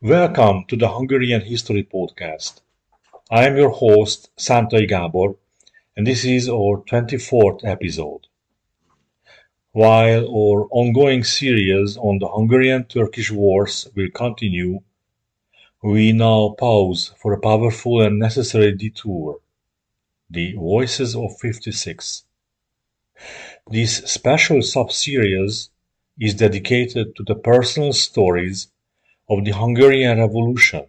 Welcome to the Hungarian History Podcast. I am your host, Szántai Gábor, and this is our 24th episode. While our ongoing series on the Hungarian-Turkish Wars will continue, we now pause for a powerful and necessary detour, the Voices of 56. This special sub-series is dedicated to the personal stories of the Hungarian Revolution,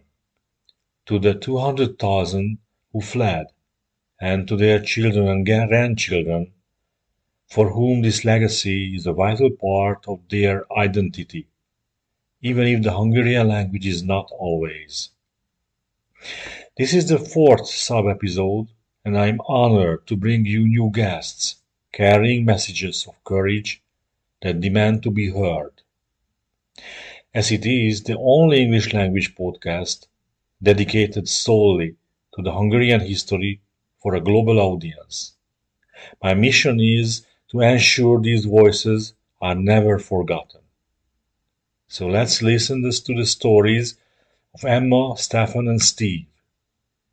to the 200,000 who fled, and to their children and grandchildren, for whom this legacy is a vital part of their identity, even if the Hungarian language is not always. This is the fourth sub-episode, and I am honored to bring you new guests, carrying messages of courage that demand to be heard. As it is the only English language podcast dedicated solely to the Hungarian history for a global audience. My mission is to ensure these voices are never forgotten. So let's listen to the stories of Emma, Stefan and Steve.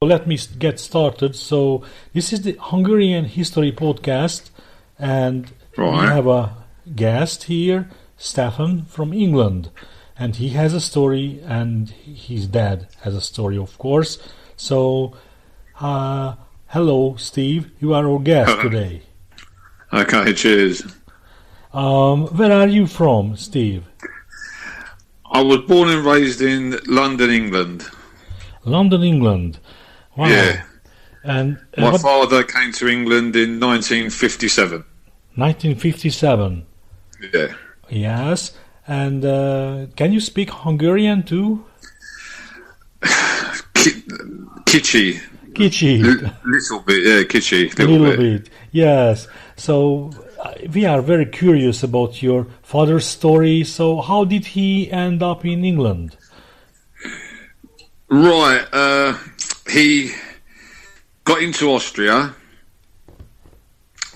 Let me get started. So this is the Hungarian History Podcast, and we have a guest here, Stefan from England. And he has a story, and his dad has a story, of course. So, hello, Steve. You are our guest today. Okay, cheers. Where are you from, Steve? I was born and raised in London, England. London, England. Wow. Yeah. And my father came to England in 1957. 1957. Yeah. Yes. And can you speak Hungarian too? Kicsi. Kicsi. Little bit, yeah, kicsi. Little bit, yes. So we are very curious about your father's story. So how did he end up in England? Right, he got into Austria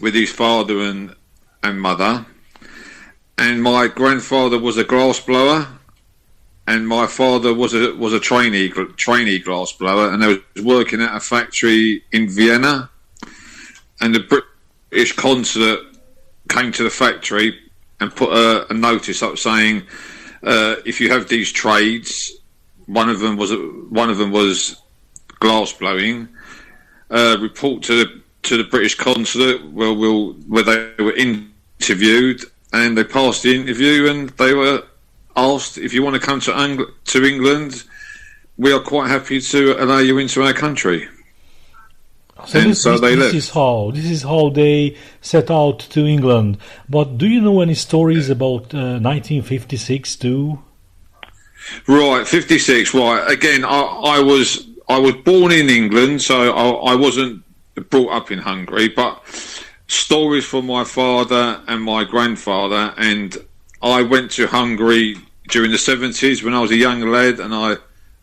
with his father and mother. And my grandfather was a glass blower, and my father was a trainee glass blower, and they was working at a factory in Vienna. And the British consulate came to the factory and put a notice up saying, if you have these trades, one of them was glass blowing. Report to the British consulate where they were interviewed. And they passed the interview, and they were asked, if you want to come to England, we are quite happy to allow you into our country. So this is how they set out to England. But do you know any stories about 1956 too? Right, 56. Right. Again, I was born in England, so I wasn't brought up in Hungary, but stories from my father and my grandfather, and I went to Hungary during the 70s when I was a young lad, and I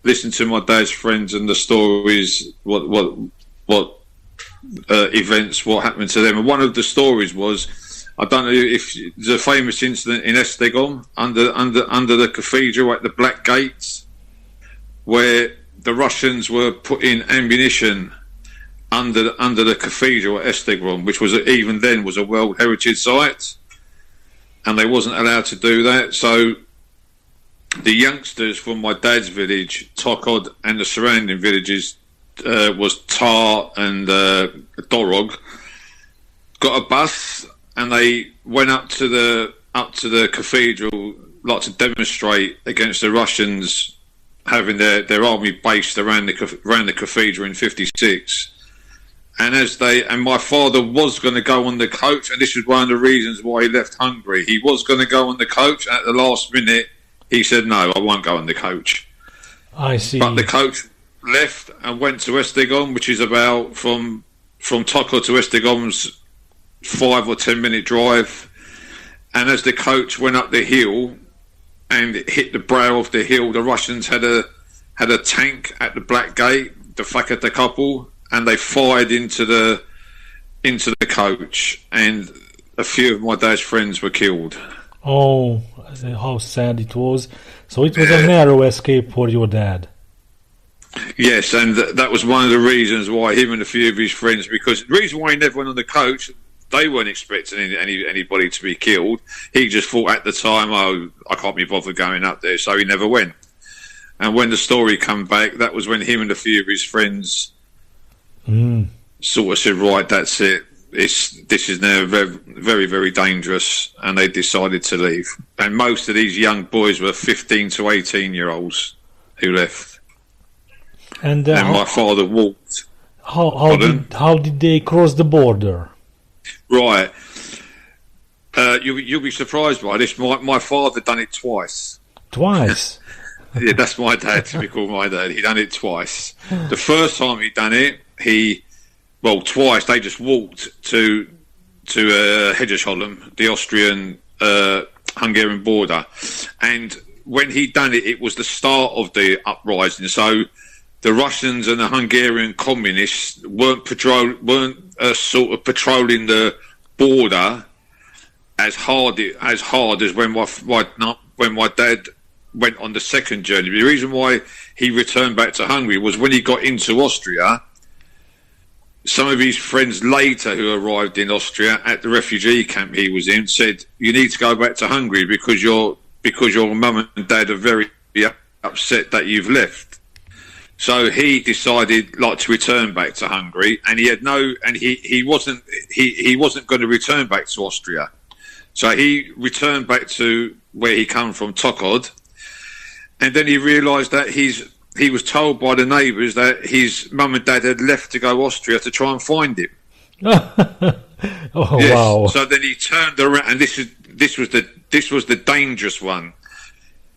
listened to my dad's friends and the stories, what events, what happened to them. And one of the stories was, I don't know if the famous incident in Esztergom under the cathedral at the Black Gates, where the Russians were putting ammunition under the cathedral at Esztergom, which was even then was a World Heritage Site, and they wasn't allowed to do that. So the youngsters from my dad's village, Tokod, and the surrounding villages, was Tar and Dorog, got a bus, and they went up to the cathedral, like to demonstrate against the Russians having their army based around the cathedral in 56. And my father was going to go on the coach, and this was one of the reasons why he left Hungary. He was going to go on the coach, and at the last minute, he said, "No, I won't go on the coach." I see. But the coach left and went to Esztergom, which is about from Tokod to Esztergom's 5 or 10 minute drive. And as the coach went up the hill and hit the brow of the hill, the Russians had a tank at the Black Gate, the Fakata couple, and they fired into the coach, and a few of my dad's friends were killed. Oh, how sad it was. So it was a narrow escape for your dad. Yes, and that was one of the reasons why him and a few of his friends, because the reason why he never went on the coach, they weren't expecting anybody to be killed. He just thought at the time, oh, I can't be bothered going up there, so he never went. And when the story came back, that was when him and a few of his friends sort of said, right, that's it. This is now very, very, very dangerous, and they decided to leave. And most of these young boys were 15 to 18-year-olds who left. And my father walked. How did they cross the border? Right. You'll be surprised by this. My father done it twice. Twice? Yeah, that's my dad, to be called my dad. He done it twice. The first time he done it, twice, they just walked to Hegyeshalom, the Austrian Hungarian border. And when he done it, it was the start of the uprising. So the Russians and the Hungarian communists weren't sort of patrolling the border as hard as when my dad went on the second journey. The reason why he returned back to Hungary was when he got into Austria, some of his friends later who arrived in Austria at the refugee camp he was in said, you need to go back to Hungary because your mum and dad are very upset that you've left. So he decided to return back to Hungary, and he wasn't going to return back to Austria. So he returned back to where he come from, Tokod, and then he realised that he was told by the neighbours that his mum and dad had left to go Austria to try and find him. Wow! So then he turned around, and this was the dangerous one.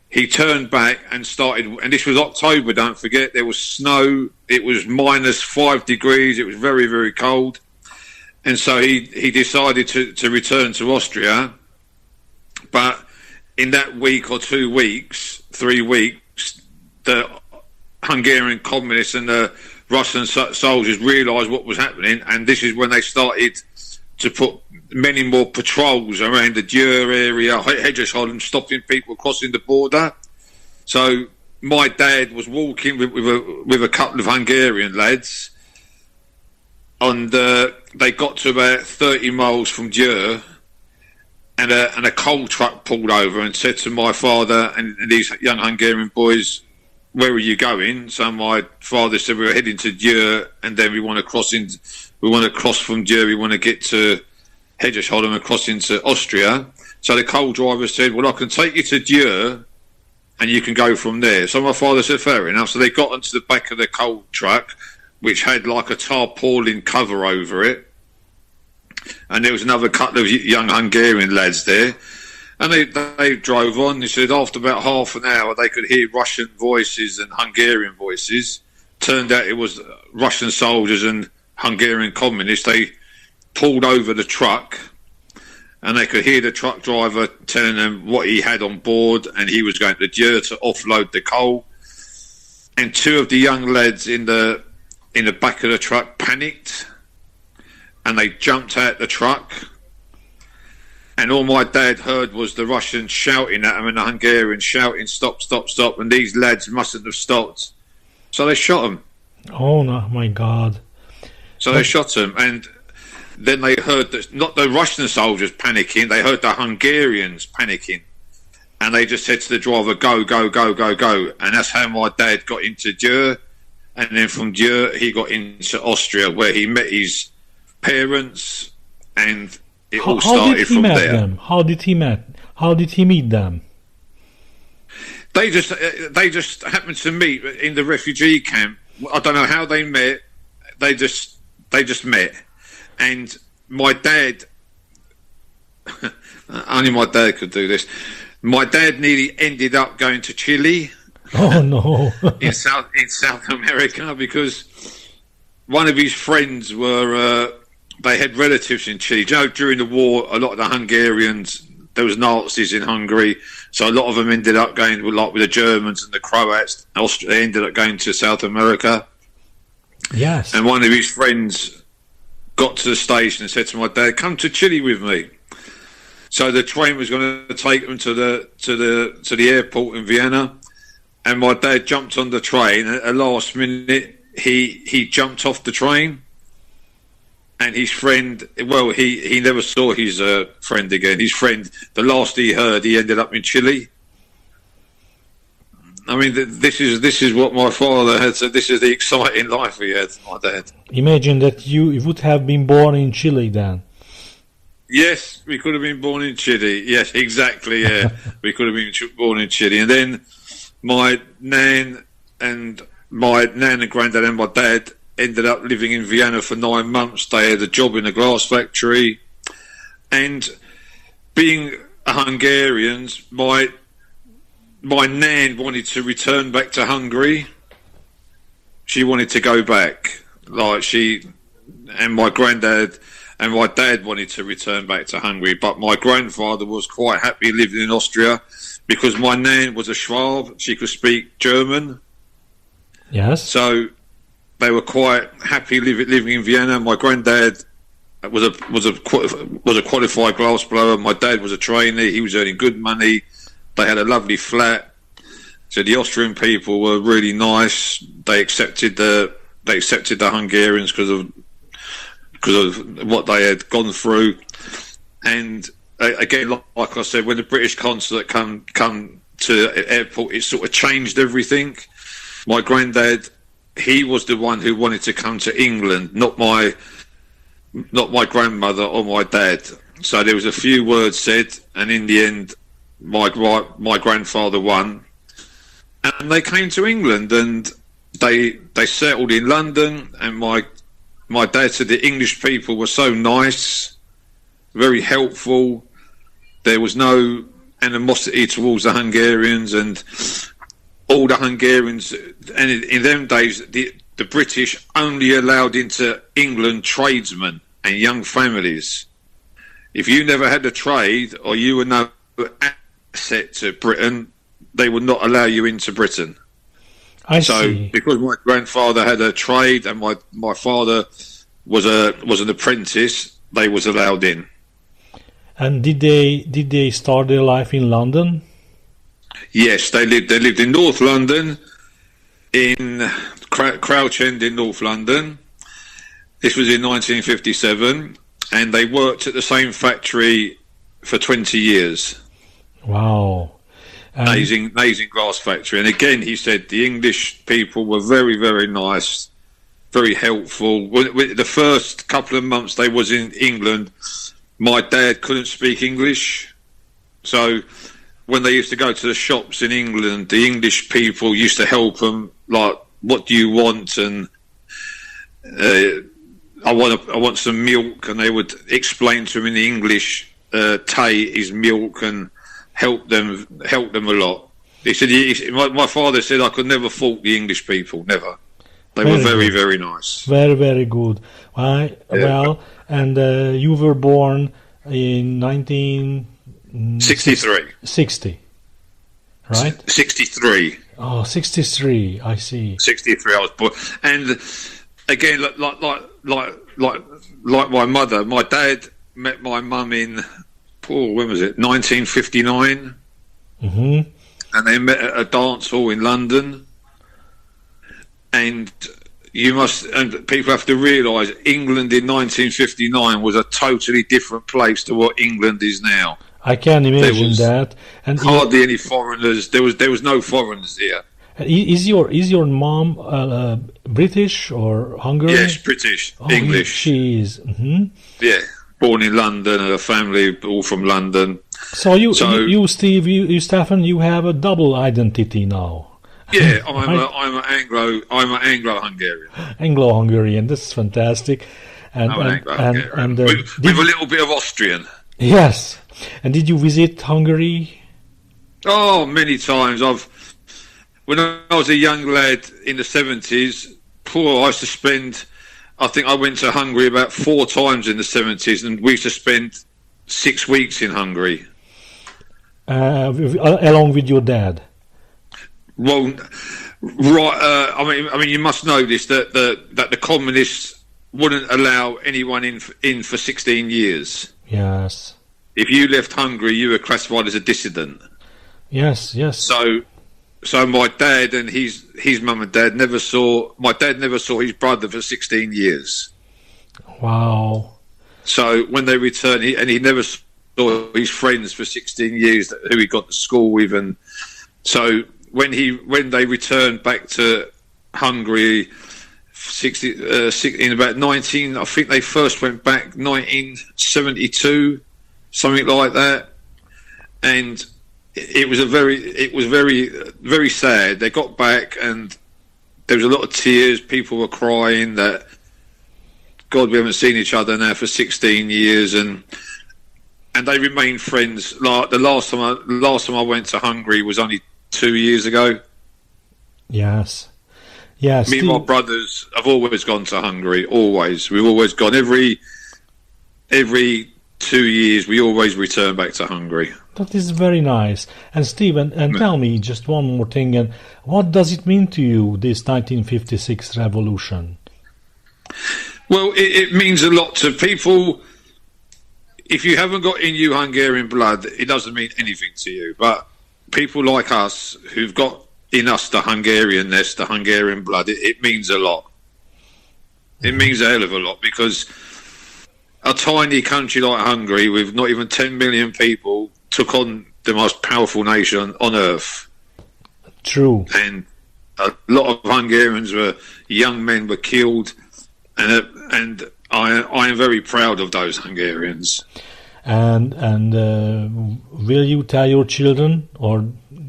He turned back and started, and this was October, don't forget, there was snow, it was -5 degrees, it was very, very cold. And so he decided to return to Austria. But in that week or 2 weeks, 3 weeks, the Hungarian communists and the Russian soldiers realised what was happening, and this is when they started to put many more patrols around the Győr area, Hegyeshalom, stopping people crossing the border. So my dad was walking with a couple of Hungarian lads, and they got to about 30 miles from Győr, and a coal truck pulled over and said to my father and these young Hungarian boys, where are you going? So my father said, we're heading to Győr, and then we want to cross from Győr, we want to get to Hegyeshalom and cross into Austria. So the coal driver said, well, I can take you to Győr and you can go from there. So my father said, fair enough. So they got onto the back of the coal truck, which had like a tarpaulin cover over it, and there was another couple of young Hungarian lads there, and they drove on. They said after about half an hour they could hear Russian voices and Hungarian voices. Turned out it was Russian soldiers and Hungarian communists. They pulled over the truck, and they could hear the truck driver telling them what he had on board, and he was going to Győr to offload the coal. And two of the young lads in the back of the truck panicked, and they jumped out the truck, and all my dad heard was the Russians shouting at them and the Hungarians shouting, stop, stop, stop, and these lads mustn't have stopped. So they shot them. Oh, no, my God. So they shot them, and then they heard not the Russian soldiers panicking, they heard the Hungarians panicking. And they just said to the driver, go, go, go, go, go. And that's how my dad got into Győr. And then from Győr, he got into Austria, where he met his parents, and it all started from there. Them? How did he meet them? They just happened to meet in the refugee camp. I don't know how they met. They just met. And my dad, only my dad could do this. My dad nearly ended up going to Chile. Oh no! in South America, because one of his friends they had relatives in Chile. You know, during the war, a lot of the Hungarians, there was Nazis in Hungary, so a lot of them ended up going with the Germans and the Croats. They ended up going to South America. Yes. And one of his friends got to the station and said to my dad, "Come to Chile with me." So the train was going to take them to the airport in Vienna, and my dad jumped on the train. At the last minute, he jumped off the train, and his friend, well, he never saw his friend again. His friend, the last he heard, he ended up in Chile. I mean, this is what my father had said. This is the exciting life he had, my dad. Imagine that you would have been born in Chile then. Yes, we could have been born in Chile. Yes, exactly, yeah. We could have been born in Chile. And then my nan and granddad and my dad ended up living in Vienna for 9 months. They had a job in a glass factory. And being Hungarians, my nan wanted to return back to Hungary. She wanted to go back. And my granddad and my dad wanted to return back to Hungary. But my grandfather was quite happy living in Austria because my nan was a Schwab. She could speak German. Yes. So they were quite happy living in Vienna. My granddad was a qualified glass blower. My dad was a trainee. He was earning good money. They had a lovely flat. So the Austrian people were really nice. They accepted the Hungarians because of what they had gone through. And again, like I said, when the British consulate come to the airport, it sort of changed everything. My granddad, he was the one who wanted to come to England, not my grandmother or my dad. So there was a few words said, and in the end, my grandfather won, and they came to England, and they settled in London. And my dad said the English people were so nice, very helpful. There was no animosity towards the Hungarians, and all the Hungarians. And in them days, the British only allowed into England tradesmen and young families. If you never had a trade or you were no asset to Britain, they would not allow you into Britain. I see. Because my grandfather had a trade and my father was an apprentice, they was allowed in. And did they start their life in London? Yes, they lived in North London, in Crouch End in North London. This was in 1957, and they worked at the same factory for 20 years. Wow. Amazing glass factory. And again, he said the English people were very, very nice, very helpful. The first couple of months they was in England, my dad couldn't speak English. So when they used to go to the shops in England, the English people used to help them, like, what do you want? And I want some milk. And they would explain to him in English, tea is milk, and help them a lot. He said, my father said I could never fault the English people, never. They were very, very nice. Very, very good. Well, and you were born in 1963. 60, right? 63. Oh, 63. I see. 63. I was born, and again, like my mother, my dad met my mum in. When was it? 1959. Mm-hmm. And they met at a dance hall in London. And people have to realise England in 1959 was a totally different place to what England is now. I can imagine that. And hardly any foreigners. There was no foreigners here. Is your mom British or Hungarian? Yes, British, English. She is. Mm-hmm. Yeah. Born in London, and a family all from London. So you Steve, you Stefan, you have a double identity now. Yeah, I'm an Anglo-Hungarian. Anglo-Hungarian, that's fantastic. And with a little bit of Austrian. Yes. And did you visit Hungary? Oh, many times. When I was a young lad in the 70s, I used to spend. I think I went to Hungary about 4 times in the 70s, and we used to spend 6 weeks in Hungary. Along with your dad? Well, right. I mean, you must know this, that the communists wouldn't allow anyone in for 16 years. Yes. if you left Hungary, you were classified as a dissident. Yes. So my dad and his mum and dad never saw. My dad never saw his brother for 16 years. Wow. So when they returned, he never saw his friends for 16 years who he got to school with, and so when they returned back to Hungary, in about 19, I think they first went back 1972, something like that, and it was very, very sad. They got back and there was a lot of tears. People were crying that, God, we haven't seen each other now for 16 years, and they remained friends. Like the last time I went to Hungary was only 2 years ago. Yes. Me and my brothers have always gone to Hungary. Always, we've always gone every 2 years. We always return back to Hungary. That is very nice. And Stephen, and tell me just one more thing. And what does it mean to you, this 1956 revolution? Well, it means a lot to people. If you haven't got in you Hungarian blood, it doesn't mean anything to you. But people like us who've got in us the Hungarianness, the Hungarian blood, it means a lot. It means a hell of a lot, because a tiny country like Hungary with not even 10 million people took on the most powerful nation on earth. True. And a lot of Hungarians young men were killed, and I am very proud of those Hungarians. And will you tell your children or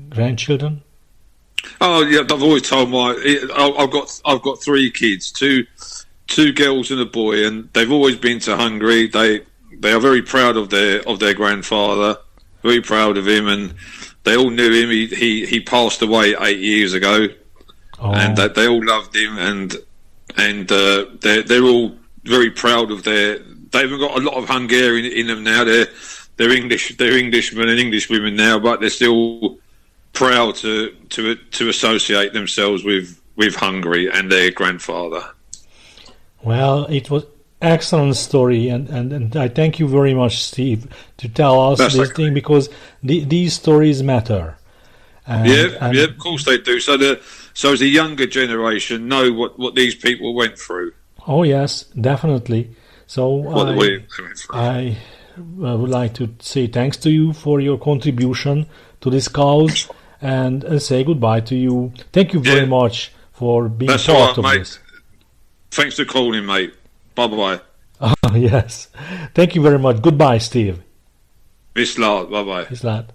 grandchildren? Oh yeah, I've always told I've got 3 kids, two girls and a boy, and they've always been to Hungary. They are very proud of their grandfather, very proud of him, and they all knew him. He passed away 8 years ago, and they all loved him, and they're all very proud of their. They haven't got a lot of Hungarian in them now. They're Englishmen and Englishwomen now, but they're still proud to associate themselves with Hungary and their grandfather. Well, it was excellent story, and I thank you very much, Steve, to tell us this thing, because these stories matter. And, of course they do. So as a younger generation know what these people went through. Oh yes, definitely. So I would like to say thanks to you for your contribution to this cause, and say goodbye to you. Thank you very much for being part of this. Thanks for calling, mate. Bye-bye. Yes. Thank you very much. Goodbye, Steve. Viszlát. Bye-bye. Viszlát.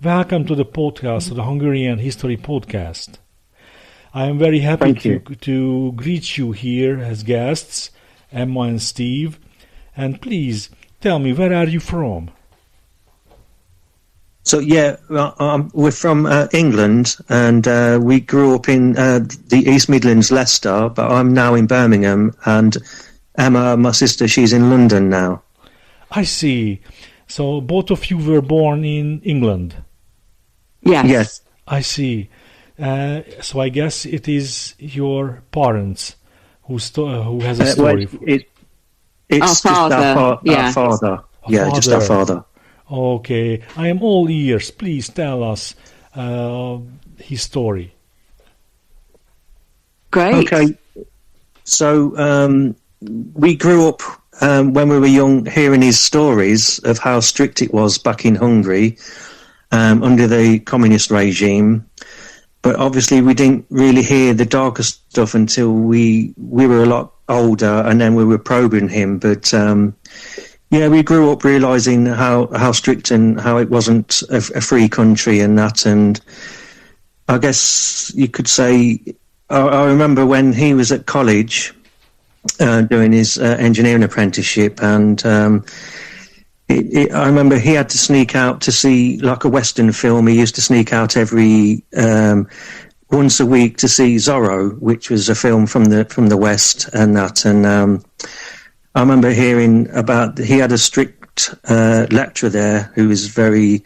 Welcome to the podcast, to the Hungarian History Podcast. I am very happy to greet you here as guests, Emma and Steve. And please, tell me, where are you from? So, we're from England, and we grew up in the East Midlands, Leicester, but I'm now in Birmingham, and Emma, my sister, she's in London now. I see. So, both of you were born in England? Yes. I see. So I guess it is your parents who has a story. It's our father. Our father. Just our father. Okay. I am all ears. Please tell us his story. Great. Okay. So we grew up when we were young hearing his stories of how strict it was back in Hungary under the communist regime. But obviously we didn't really hear the darker stuff until we were a lot older, and then we were probing him. But we grew up realising how strict and how it wasn't a free country and that. And I guess you could say, I remember when he was at college doing his engineering apprenticeship, and I remember he had to sneak out to see like a Western film. He used to sneak out every once a week to see Zorro, which was a film from the West and that. And I remember hearing about he had a strict lecturer there who was very,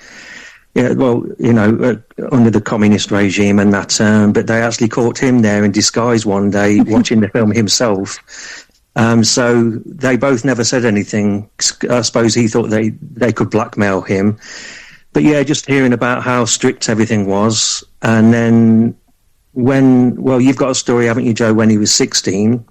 under the communist regime and that. But they actually caught him there in disguise one day watching the film himself. So they both never said anything. I suppose he thought they could blackmail him. But yeah, just hearing about how strict everything was. And then you've got a story, haven't you, Joe, when he was 16?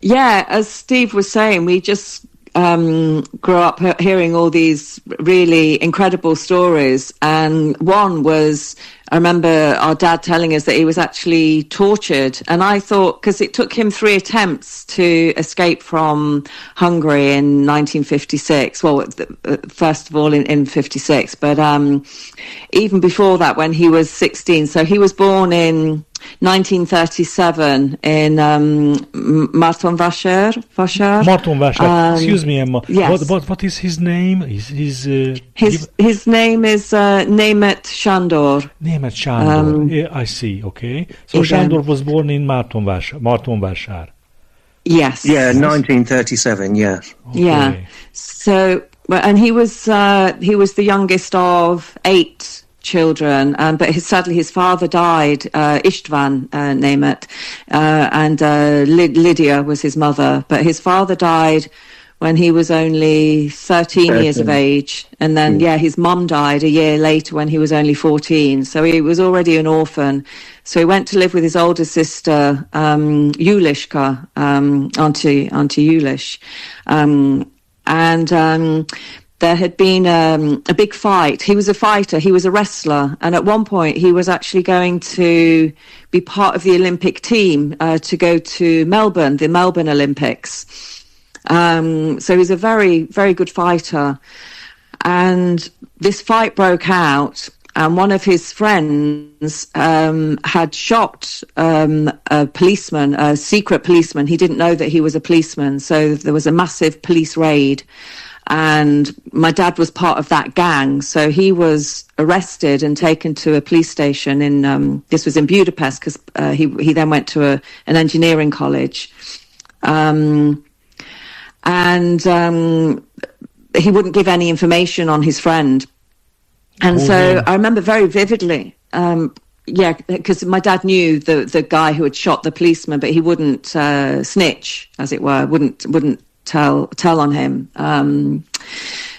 Yeah, as Steve was saying, we just grew up hearing all these really incredible stories. And one was, I remember our dad telling us that he was actually tortured. And I thought, because it took him 3 attempts to escape from Hungary in 1956. Well, first of all in 56, but even before that, when he was 16. So he was born in 1937 in Martonvásár. Martonvásár. Excuse me, Emma. Yes. What is his name? His name is Németh Sándor. Németh Sándor. I see. Okay. So Sándor was born in Martonvásár. Yes. Yeah, 1937. Yeah. Okay. Yeah. So, and he was the youngest of 8 children, but sadly his father died, István Németh, and Lydia was his mother, but his father died when he was only 13 years of age, and then his mum died a year later when he was only 14, so he was already an orphan. So he went to live with his older sister, Juliska, Auntie Julish, and there had been a big fight. He was a fighter. He was a wrestler. And at one point, he was actually going to be part of the Olympic team to go to Melbourne, the Melbourne Olympics. So he's a very, very good fighter. And this fight broke out. And one of his friends had shot a policeman, a secret policeman. He didn't know that he was a policeman. So there was a massive police raid. And my dad was part of that gang, so he was arrested and taken to a police station in this was in Budapest, because he then went to an engineering college, and he wouldn't give any information on his friend, and I remember very vividly. Because my dad knew the guy who had shot the policeman, but he wouldn't snitch, as it were, wouldn't tell on him.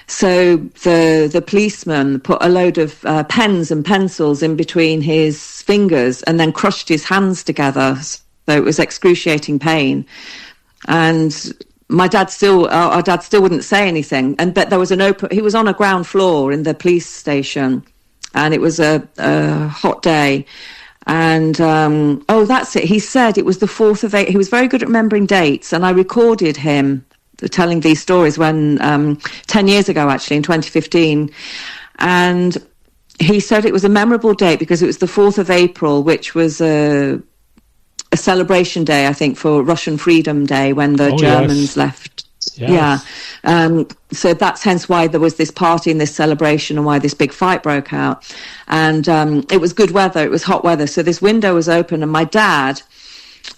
So the policeman put a load of pens and pencils in between his fingers and then crushed his hands together. So it was excruciating pain. And our dad still wouldn't say anything. But there was he was on a ground floor in the police station, and it was a hot day. And that's it. He said it was the 4th of April. He was very good at remembering dates, and I recorded him telling these stories when 10 years ago, actually, in 2015. And he said it was a memorable date because it was the 4th of April, which was a celebration day, I think, for Russian Freedom Day, when the Germans left. Yes. Yeah. So that's hence why there was this party and this celebration, and why this big fight broke out. And it was good weather. It was hot weather. So this window was open, and my dad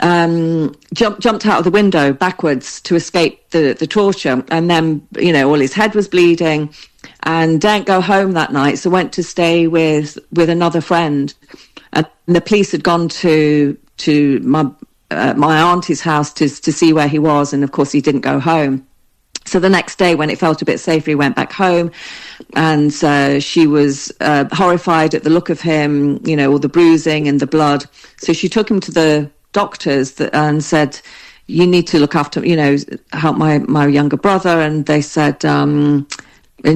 jumped out of the window backwards to escape the torture. And then, all his head was bleeding, and didn't go home that night. So went to stay with another friend. And the police had gone to my auntie's house to see where he was, and of course he didn't go home. So the next day, when it felt a bit safer, he went back home, and she was horrified at the look of him, all the bruising and the blood. So she took him to the doctors and said, "You need to look after, help my younger brother." And they said, and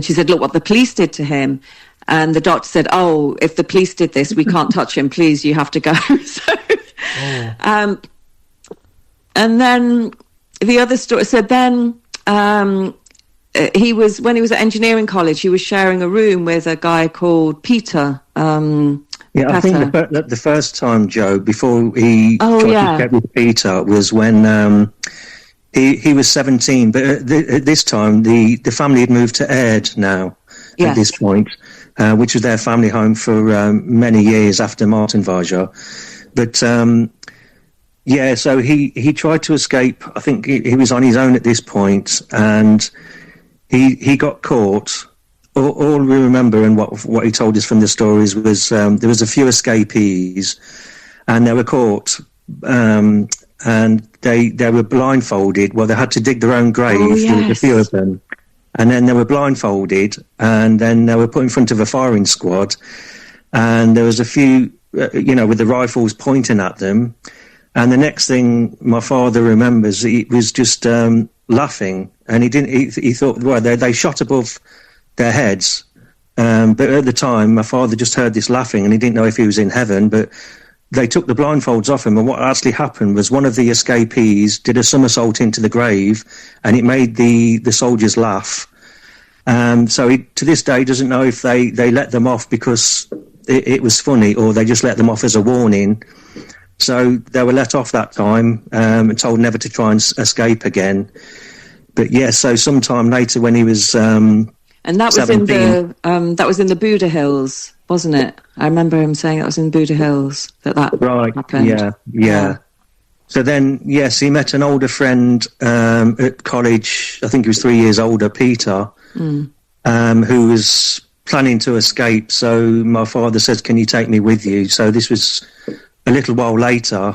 she said, "Look what the police did to him." And the doctor said, "Oh, if the police did this, we can't touch him. Please, you have to go." And then the other story. So then when he was at engineering college, he was sharing a room with a guy called Peter. I think the first time, Joe, before he tried to get with Peter, was when he was 17. But at this time, the family had moved to Aird now. at this point, which was their family home for many years after Martin Vaja. But so he tried to escape. I think he was on his own at this point, and he got caught. All we remember, and what he told us from the stories, was there was a few escapees, and they were caught, and they were blindfolded. Well, they had to dig their own grave. Oh, yes. There was a few of them, and then they were blindfolded, and then they were put in front of a firing squad, and there was a few, with the rifles pointing at them. And the next thing my father remembers, he was just laughing, and he thought, well, they shot above their heads, but at the time my father just heard this laughing, and he didn't know if he was in heaven. But they took the blindfolds off him, and what actually happened was one of the escapees did a somersault into the grave, and it made the soldiers laugh. So he, to this day, doesn't know if they let them off because it was funny, or they just let them off as a warning. So they were let off that time, and told never to try and escape again. But so sometime later, when he was and that was 17. in the Buddha Hills, wasn't it? I remember him saying that was in Buddha Hills that right happened. Yeah. So then, yes, he met an older friend at college. I think he was 3 years older, Peter, who was planning to escape. So my father says, "Can you take me with you?" So this was a little while later,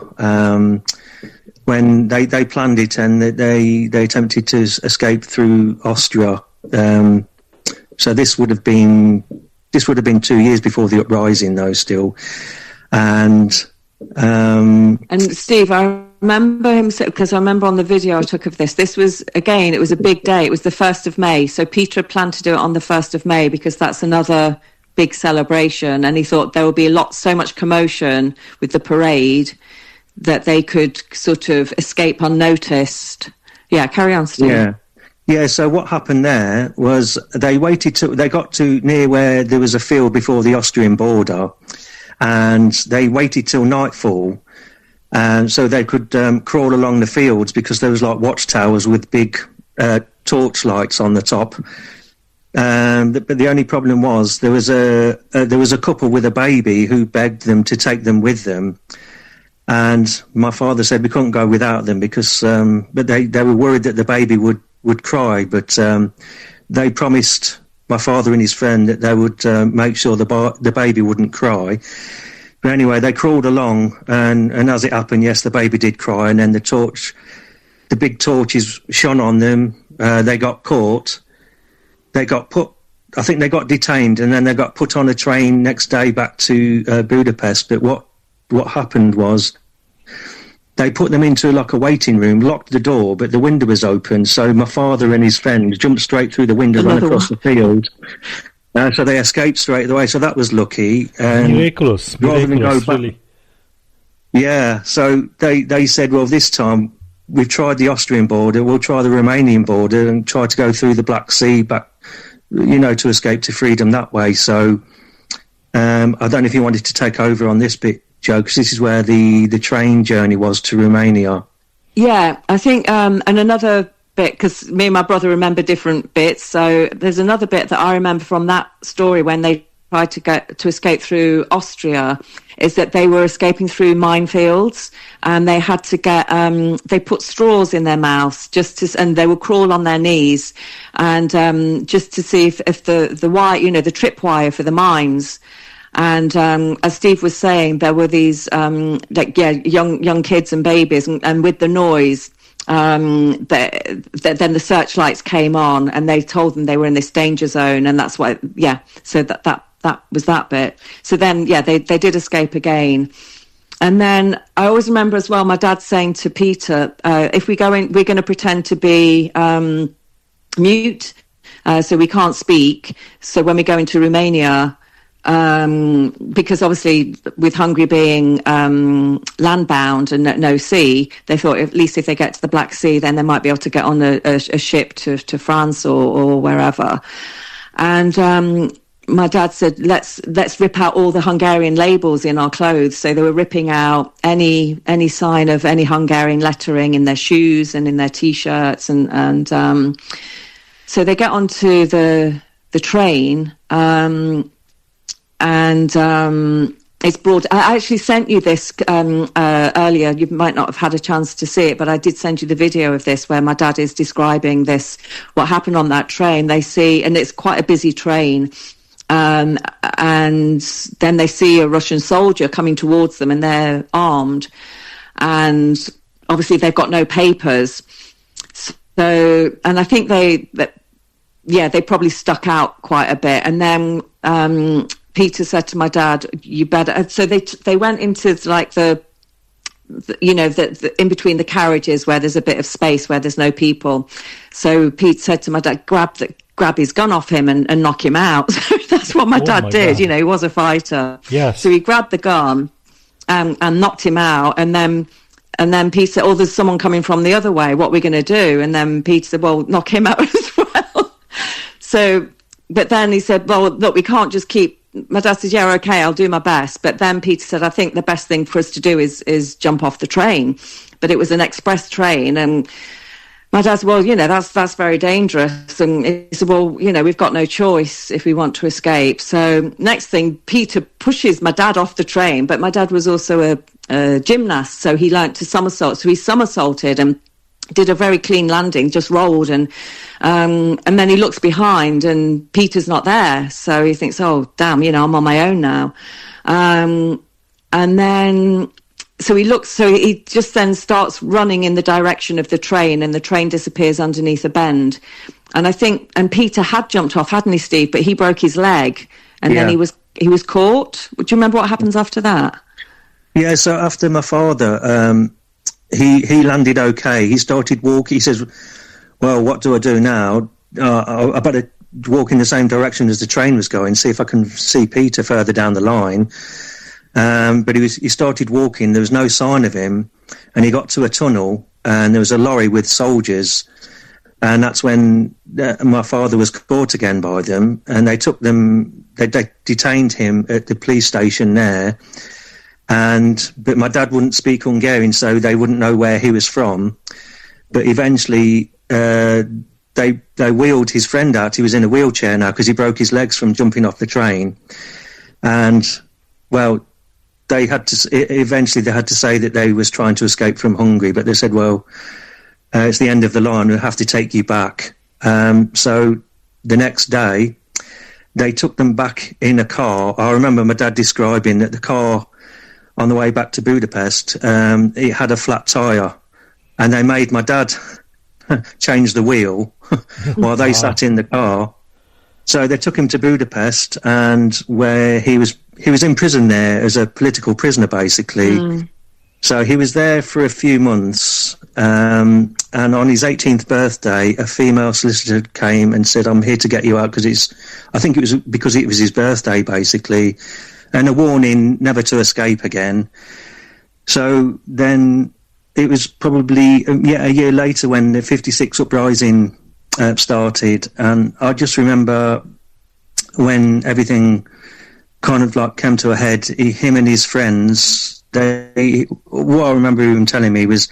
when they planned it, and they attempted to escape through Austria. So this would have been 2 years before the uprising, though, still. And Steve, I remember him, because I remember on the video I took of this was, again, it was a big day. It was the 1st of May. So Peter planned to do it on the 1st of May because that's another big celebration. And he thought there would be so much commotion with the parade that they could sort of escape unnoticed. Yeah, carry on, Steve. Yeah, so what happened there was they got to near where there was a field before the Austrian border, and they waited till nightfall, and so they could crawl along the fields, because there was like watchtowers with big torch lights on the top. But the only problem was there was a couple with a baby who begged them to take them with them. And my father said we couldn't go without them because, but they were worried that the baby would cry. But they promised my father and his friend that they would make sure the baby wouldn't cry. But anyway, they crawled along, and as it happened, yes, the baby did cry. And then the big torches shone on them. They got caught. I think they got detained, and then they got put on a train next day back to Budapest. But what happened was they put them into like a waiting room, locked the door, but the window was open. So my father and his friend jumped straight through the window, ran across the field. So they escaped straight away. So that was lucky. Miraculous, really. Yeah. So they said, well, this time we've tried the Austrian border, we'll try the Romanian border and try to go through the Black Sea back, to escape to freedom that way. So I don't know if you wanted to take over on this bit, Joe, because this is where the train journey was to Romania. Yeah, I think, and another bit, because me and my brother remember different bits, so there's another bit that I remember from that story when they tried to escape through Austria, is that they were escaping through minefields, and they had to get, they put straws in their mouths and they would crawl on their knees, and just to see if the wire, the tripwire for the mines. And as Steve was saying, there were these young kids and babies, and with the noise, then the searchlights came on, and they told them they were in this danger zone, and that's why. Yeah, so that was that bit. So then, they did escape again. And then I always remember as well my dad saying to Peter, if we go in, we're going to pretend to be mute, so we can't speak. So when we go into Romania, because obviously with Hungary being land-bound and no sea, they thought at least if they get to the Black Sea, then they might be able to get on a ship to France or wherever. And my dad said, let's rip out all the Hungarian labels in our clothes. So they were ripping out any sign of any Hungarian lettering in their shoes and in their T-shirts, and so they get onto the the train, and it's broad. I actually sent you this earlier. You might not have had a chance to see it, but I did send you the video of this where my dad is describing this, what happened on that train. They see, and it's quite a busy train, and then they see a Russian soldier coming towards them, and they're armed, and obviously they've got no papers. So, and I think they probably stuck out quite a bit. And then Peter said to my dad, "You better." So they went into like the in between the carriages where there's a bit of space where there's no people. So Pete said to my dad, grab his gun off him and knock him out. So that's what my dad did. God. He was a fighter. Yes. So he grabbed the gun and knocked him out. And then Pete said, "Oh, there's someone coming from the other way. What are we going to do?" And then Peter said, "Well, knock him out as well." So, but then he said, "Well, look, we can't just keep." My dad says, "Yeah, okay, I'll do my best." But then Peter said, "I think the best thing for us to do is jump off the train." But it was an express train, and my dad said, "Well, that's very dangerous." And he said, "Well, we've got no choice if we want to escape." So next thing, Peter pushes my dad off the train, but my dad was also a gymnast, so he learnt to somersault. So he somersaulted and did a very clean landing, just rolled, and then he looks behind and Peter's not there. So he thinks, "Oh, damn, I'm on my own now." And then, so he just then starts running in the direction of the train, and the train disappears underneath a bend. And Peter had jumped off, hadn't he, Steve? But he broke his leg, and then he was caught. Do you remember what happens after that? Yeah, so after my father, he landed okay. He started walking. He says, "Well, what do I do now? I better walk in the same direction as the train was going, see if I can see Peter further down the line." But he started walking. There was no sign of him, and he got to a tunnel, and there was a lorry with soldiers, and that's when my father was caught again by them, and they took them. They detained him at the police station there. But my dad wouldn't speak Hungarian, so they wouldn't know where he was from. But eventually, they wheeled his friend out. He was in a wheelchair now because he broke his legs from jumping off the train. And well, eventually they had to say that they was trying to escape from Hungary, but they said, "Well, it's the end of the line. We'll have to take you back." So the next day, they took them back in a car. I remember my dad describing that the car, on the way back to Budapest, it had a flat tyre, and they made my dad change the wheel while they sat in the car. So they took him to Budapest, and where he was in prison there as a political prisoner, basically. So he was there for a few months, and on his 18th birthday, a female solicitor came and said, "I'm here to get you out," I think it was because it was his birthday, basically, and a warning never to escape again. So then it was probably a year later when the 56 uprising started, and I just remember when everything kind of like came to a head, him and his friends, what I remember him telling me was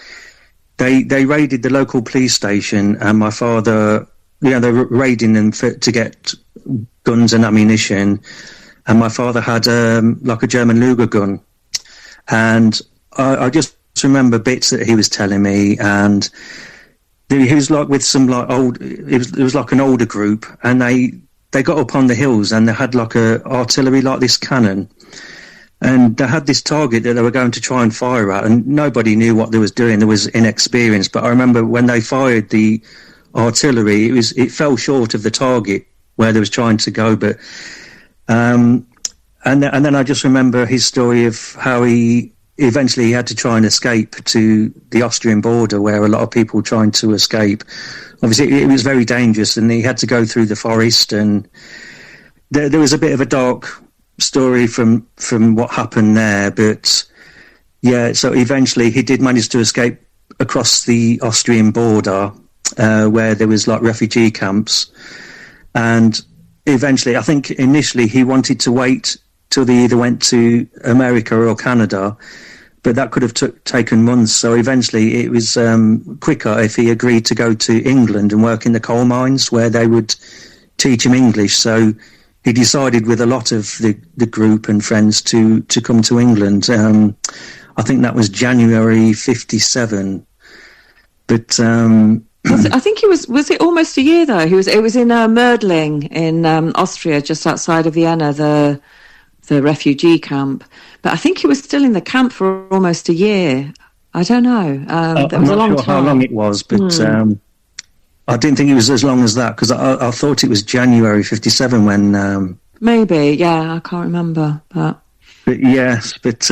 they raided the local police station, and my father, they were raiding them to get guns and ammunition, and my father had like a German Luger gun, and I just remember bits that he was telling me, and he was like with some like it was like an older group, and they got up on the hills, and they had like a artillery, like this cannon, and they had this target that they were going to try and fire at, and nobody knew what they was doing. There was inexperience, but I remember when they fired the artillery, it fell short of the target where they was trying to go. But and then I just remember his story of how he eventually had to try and escape to the Austrian border, where a lot of people were trying to escape. Obviously, it was very dangerous, and he had to go through the forest, and there was a bit of a dark story from what happened there. But yeah, so eventually he did manage to escape across the Austrian border, where there was like refugee camps, and eventually, I think initially he wanted to wait till they either went to America or Canada, but that could have taken months. So eventually it was quicker if he agreed to go to England and work in the coal mines, where they would teach him English. So he decided with a lot of the group and friends to come to England. I think that was January 57. But I think was it almost a year though? It was in Mödling in Austria, just outside of Vienna, the refugee camp. But I think he was still in the camp for almost a year. I don't know. That was a long time. How long it was, but I didn't think it was as long as that, because I thought it was January 57 when... Maybe, yeah, I can't remember. But yes, but...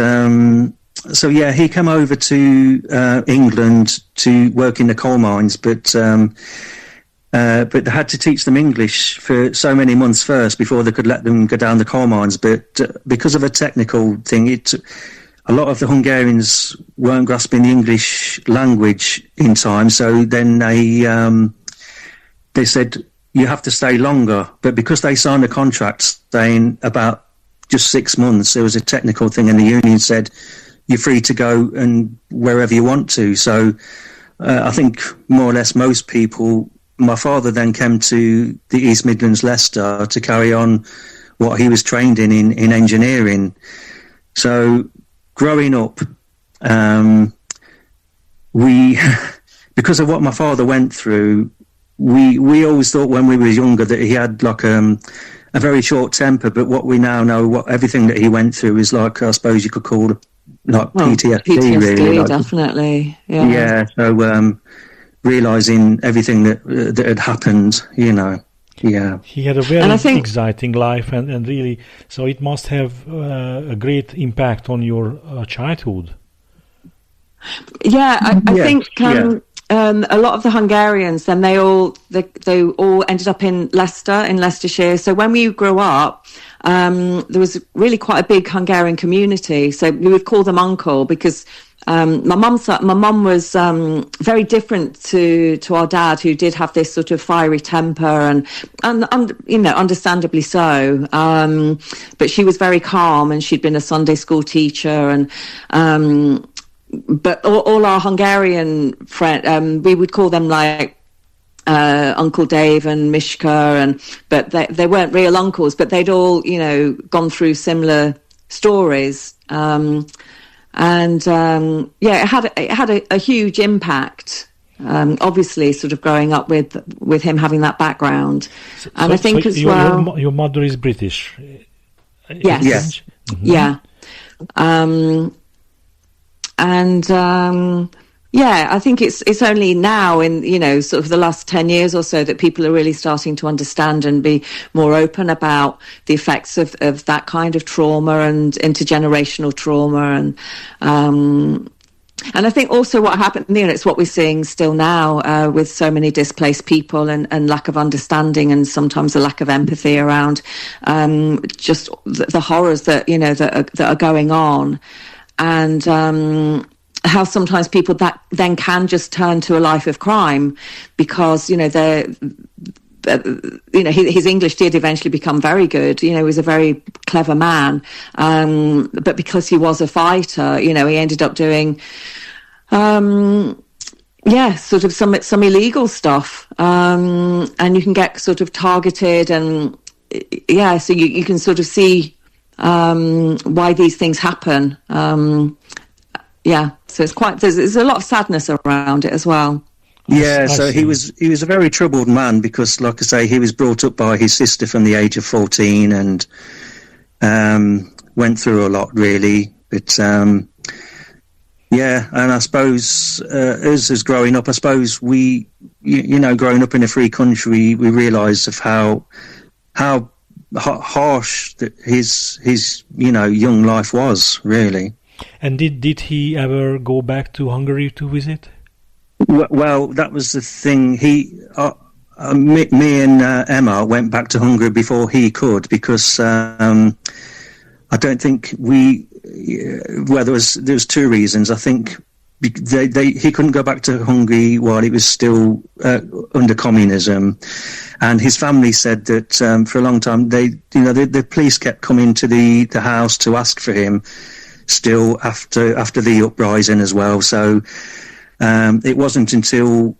so, yeah, he came over to England to work in the coal mines, but they had to teach them English for so many months first before they could let them go down the coal mines. But because of a technical thing, a lot of the Hungarians weren't grasping the English language in time, so then they said, you have to stay longer. But because they signed a contract staying about just 6 months, there was a technical thing, and the union said, you're free to go and wherever you want to. So I think more or less most people... My father then came to the East Midlands, Leicester, to carry on what he was trained in engineering. So growing up, we, because of what my father went through, we always thought when we were younger that he had like a very short temper. But what we now know, everything that he went through is like, I suppose you could call it like PTSD, really. Like, definitely. Yeah. Yeah. So realizing everything that had happened, you know. Yeah. He had a very exciting life, and really, so it must have a great impact on your childhood. Yeah, I think a lot of the Hungarians, then they all ended up in Leicester, in Leicestershire. So when we grew up, there was really quite a big Hungarian community. So we would call them uncle, because my mum was very different to our dad, who did have this sort of fiery temper, and you know, understandably so. But she was very calm, and she'd been a Sunday school teacher, and but all our Hungarian friends, we would call them like Uncle Dave and Mishka, but they weren't real uncles, but they'd all, you know, gone through similar stories. It had a huge impact. Obviously, sort of growing up with him having that background, and I think as well, your mother is British. Yes. Yes. Mm-hmm. Yeah. I think it's only now, in, you know, sort of the last 10 years or so, that people are really starting to understand and be more open about the effects of that kind of trauma and intergenerational trauma. And I think also what happened, you know, it's what we're seeing still now with so many displaced people and lack of understanding, and sometimes a lack of empathy around just the horrors that, you know, that are going on. And how sometimes people that then can just turn to a life of crime because, you know, his English did eventually become very good. You know, he was a very clever man. But because he was a fighter, you know, he ended up doing, sort of some illegal stuff. And you can get sort of targeted, and so you can sort of see why these things happen. So there's a lot of sadness around it as well. Yeah, so he was a very troubled man because, like I say, he was brought up by his sister from the age of 14 and went through a lot, really. But and I suppose us as growing up, I suppose we, you know, growing up in a free country, we realised of how harsh that his you know, young life was, really. And did he ever go back to Hungary to visit? Well, that was the thing. Me and Emma went back to Hungary before he could, because I don't think there was two reasons. I think he couldn't go back to Hungary while it was still under communism, and his family said that for a long time the police kept coming to the house to ask for him. Still after the uprising as well. So it wasn't until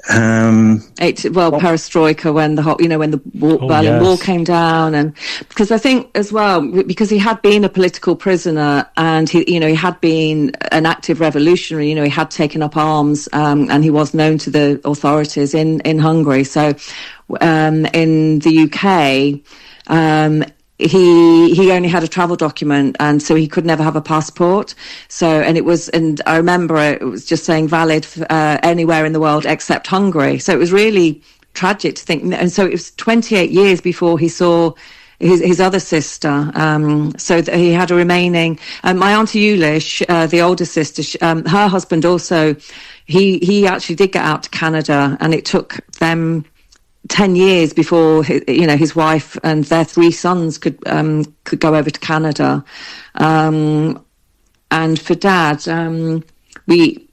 perestroika, when the Berlin Wall came down, and because I think as well, because he had been a political prisoner, and he had been an active revolutionary, he had taken up arms, and he was known to the authorities in Hungary. So in the UK, he only had a travel document, and so he could never have a passport. So, and I remember it was just saying valid anywhere in the world except Hungary. So it was really tragic to think. And so it was 28 years before he saw his other sister. So that he had a remaining. My auntie Yulish, the older sister, her husband also, he actually did get out to Canada, and it took them 10 years before his wife and their 3 sons could go over to Canada, and for Dad, me,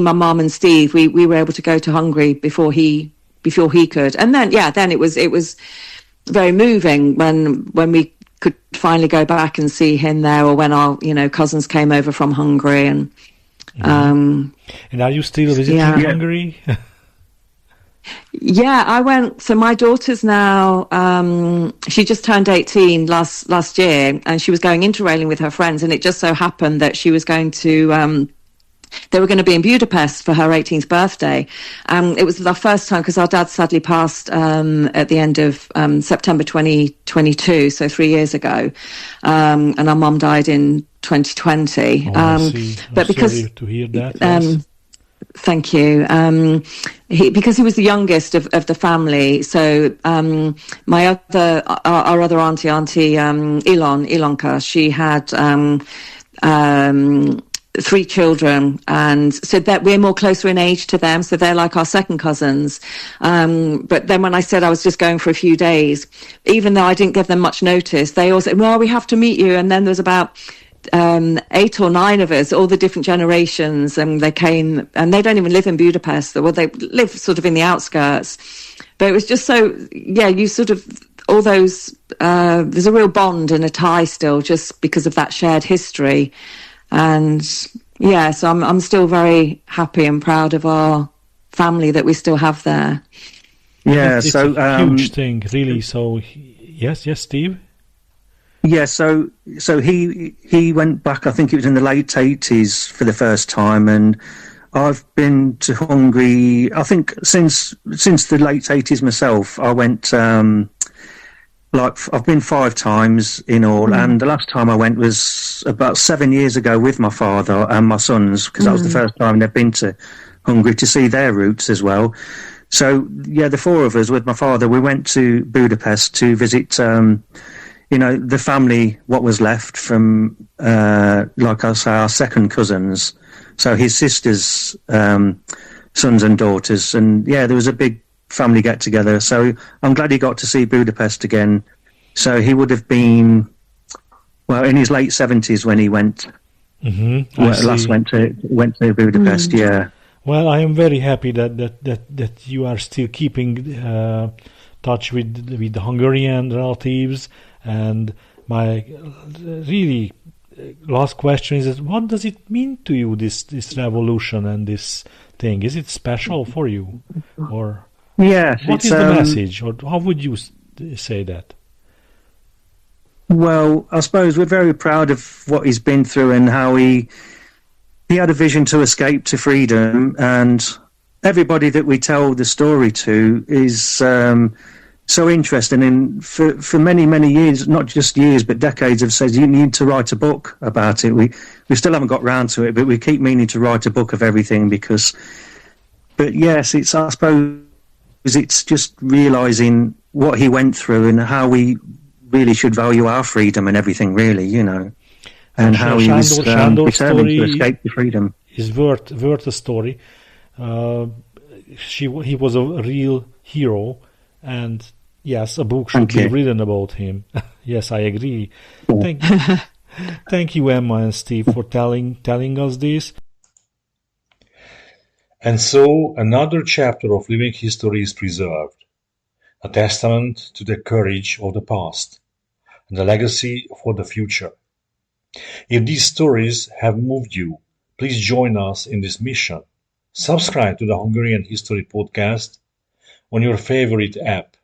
my mum and Steve, we were able to go to Hungary before he could, and then it was very moving when we could finally go back and see him there, or when our cousins came over from Hungary, and and are you still visiting Hungary? Yeah, I went. So my daughter's now, she just turned 18 last year, and she was going interrailing with her friends, and it just so happened that she was going to, they were going to be in Budapest for her 18th birthday. It was the first time, because our dad sadly passed at the end of September 2022, so 3 years ago, and our mum died in 2020. But because sorry to hear that. Yes. Thank you. Because he was the youngest of the family, so our other auntie Ilonka, she had 3 children, and so that we're more closer in age to them, so they're like our second cousins. But then when I said I was just going for a few days, even though I didn't give them much notice, they all said, well, we have to meet you. And then there's about 8 or 9 of us, all the different generations, and they came, and they don't even live in Budapest. Well, they live sort of in the outskirts, but it was just so, you sort of, all those, there's a real bond and a tie still, just because of that shared history. And so I'm still very happy and proud of our family that we still have there. Yeah, it's a huge thing, really. So yes, Steve. Yeah, so he went back, I think it was in the late 80s for the first time, and I've been to Hungary, I think since the late 80s myself. I went, I've been 5 times in all, and the last time I went was about 7 years ago with my father and my sons, because that was the first time they'd been to Hungary to see their roots as well. So, the 4 of us with my father, we went to Budapest to visit the family, what was left from, like I say, our second cousins. So his sister's sons and daughters. And, there was a big family get-together. So I'm glad he got to see Budapest again. So he would have been, in his late 70s when he went, last went to Budapest, Well, I am very happy that you are still keeping touch with the Hungarian relatives. And my really last question is, what does it mean to you, this revolution and this thing? Is it special for you? Or what is the message? Or how would you say that? Well, I suppose we're very proud of what he's been through and how he had a vision to escape to freedom. And everybody that we tell the story to is so interesting, and for many, many years, not just years, but decades, have said you need to write a book about it. We still haven't got round to it, but we keep meaning to write a book of everything but yes, I suppose it's just realising what he went through and how we really should value our freedom and everying, really, and how he was determined to escape to freedom. Is worth a story. He was a real hero. And yes, a book should be written about him. Yes, I agree. Thank you, Emma and Steve, for telling us this. And so another chapter of living history is preserved, a testament to the courage of the past and the legacy for the future. If these stories have moved you, please join us in this mission Subscribe to the Hungarian History Podcast on your favorite app.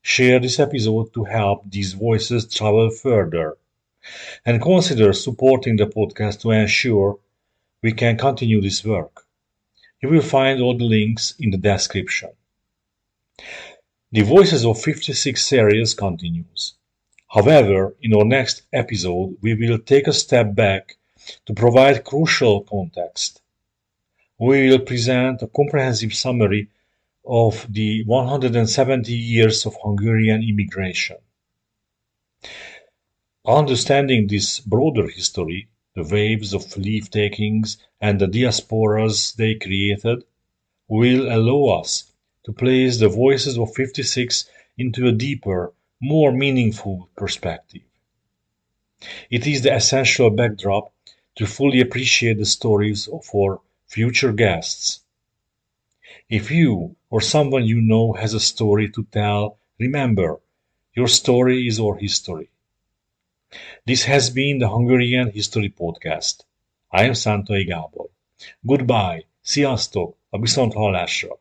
Share this episode to help these voices travel further. And consider supporting the podcast to ensure we can continue this work. You will find all the links in the description. The Voices of 56 series continues. However, in our next episode, we will take a step back to provide crucial context. We will present a comprehensive summary of the 170 years of Hungarian immigration. Understanding this broader history, the waves of leave-takings and the diasporas they created, will allow us to place the Voices of 56 into a deeper, more meaningful perspective. It is the essential backdrop to fully appreciate the stories of our future guests. If you or someone you know has a story to tell, remember, your story is our history. This has been the Hungarian History Podcast. I am Szántai Gábor. Goodbye, sziasztok, a viszonthallásra!